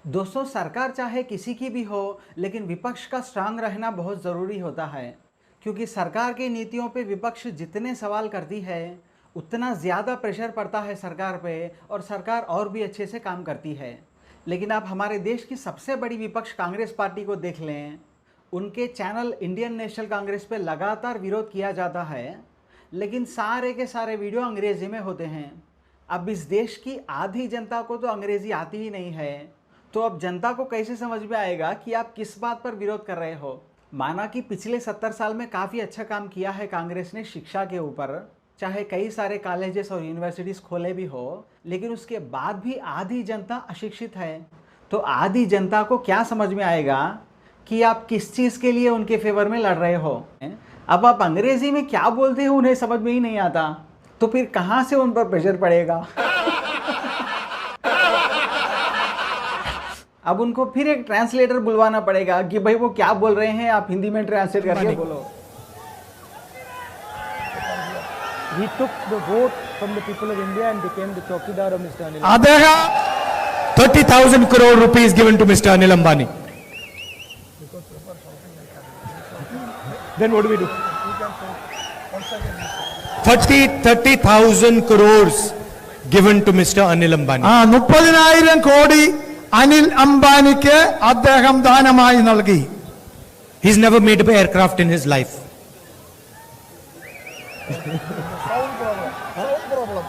दोस्तों, सरकार चाहे किसी की भी हो, लेकिन विपक्ष का स्ट्रांग रहना बहुत ज़रूरी होता है, क्योंकि सरकार की नीतियों पे विपक्ष जितने सवाल करती है उतना ज़्यादा प्रेशर पड़ता है सरकार पे, और सरकार और भी अच्छे से काम करती है। लेकिन आप हमारे देश की सबसे बड़ी विपक्ष कांग्रेस पार्टी को देख लें, उनके चैनल इंडियन नेशनल कांग्रेस पे लगातार विरोध किया जाता है, लेकिन सारे के सारे वीडियो अंग्रेज़ी में होते हैं। अब इस देश की आधी जनता को तो अंग्रेज़ी आती ही नहीं है, तो अब जनता को कैसे समझ में आएगा कि आप किस बात पर विरोध कर रहे हो। माना कि पिछले 70 साल में काफ़ी अच्छा काम किया है कांग्रेस ने शिक्षा के ऊपर, चाहे कई सारे कॉलेजेस और यूनिवर्सिटीज़ खोले भी हो, लेकिन उसके बाद भी आधी जनता अशिक्षित है। तो आधी जनता को क्या समझ में आएगा कि आप किस चीज़ के लिए उनके फेवर में लड़ रहे हो। अब आप अंग्रेज़ी में क्या बोलते हो उन्हें समझ में ही नहीं आता, तो फिर कहाँ से उन पर प्रेशर पड़ेगा। अब उनको फिर एक ट्रांसलेटर बुलवाना पड़ेगा कि भाई वो क्या बोल रहे हैं, आप हिंदी में ट्रांसलेट करके बोलो। He took the vote from the people of India and became the chowkidar of Mr. Anil. Adega 30,000 crore rupees given to Mr. Anil Ambani. Then what do we do? 30,000 crores given to Mr. Anil Ambani. 30,000 കോടി അനിൽ അംബാനിക്ക് അദ്ദേഹം ദാനമായി നൽകി. He's never made an aircraft in his life.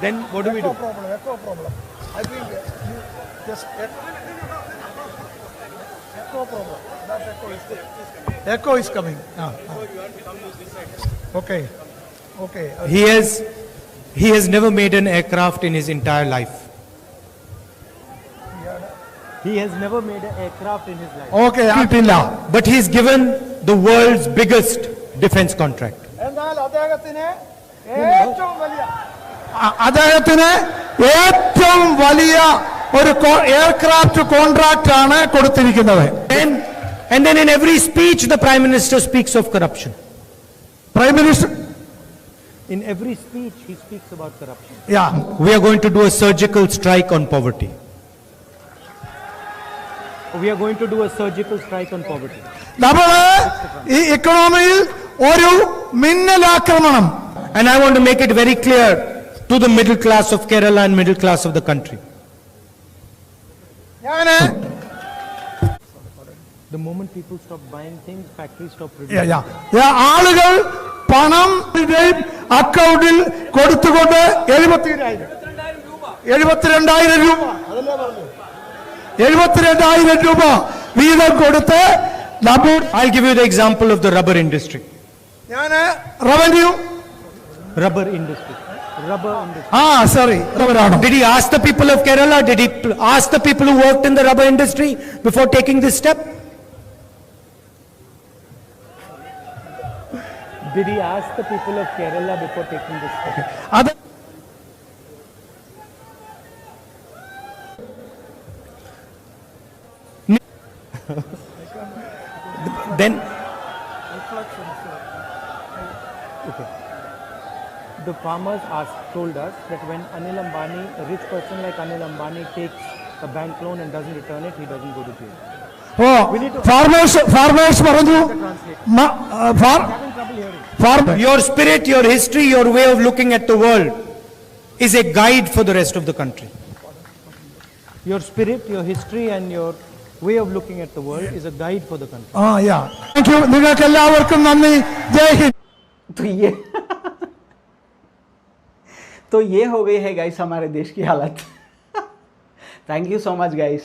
Then what do we do? Echo problem. I think just echo problem. That echo is there. Echo is coming. Okay. Okay. He has never made an aircraft in his entire life. He has never made an aircraft in his life. Okay. കിട്ടില്ല. But he's given the world's biggest defense contract. എന്നാൽ അദ്ദേഹത്തിന് ഏറ്റവും വലിയ ഒരു aircraft contract ആണ് കൊടുത്തിരിക്കുന്നത്. And then in every speech the Prime Minister speaks of corruption. Prime Minister, In every speech he speaks about corruption. yeah. We are going to do a surgical strike on poverty. We are going to do a surgical strike on poverty. നമ്മള് ഈ ഇക്കണോമിയിൽ ഒരു മിന്നലാക്രമണം. And I want to make it very clear to the middle class of Kerala and middle class of the country. ഞാന് The moment people stop buying things, factories stop producing. ആളുകൾ പണം അക്കൗണ്ടിൽ കൊടുത്തുകൊണ്ട് 72,000 രൂപ വീതം കൊടുത്ത് I'll give you the example of the rubber industry. ഞാന് revenue Rubber industry. Sorry റബ്ബറാണോ? Did he ask the people of Kerala? Did he ask the people who worked in the rubber industry before taking this step? Did he ask the people of Kerala before taking this step? അത് Then The farmers told us that when Anil Ambani, a rich person like Anil Ambani takes a bank loan and doesn't return it, he doesn't go to jail. Farmers പറഞ്ഞു your spirit, your history, your way of looking at the world is a guide for the rest of the country. Your spirit, your history and your way of looking at the world is a guide for the country. Thank you. നിങ്ങൾക്ക് എല്ലാവർക്കും നന്ദി. ജയ് ഹിന്ദ്. तो ये हो गई है guys हमारे देश की हालत। Thank you so much guys.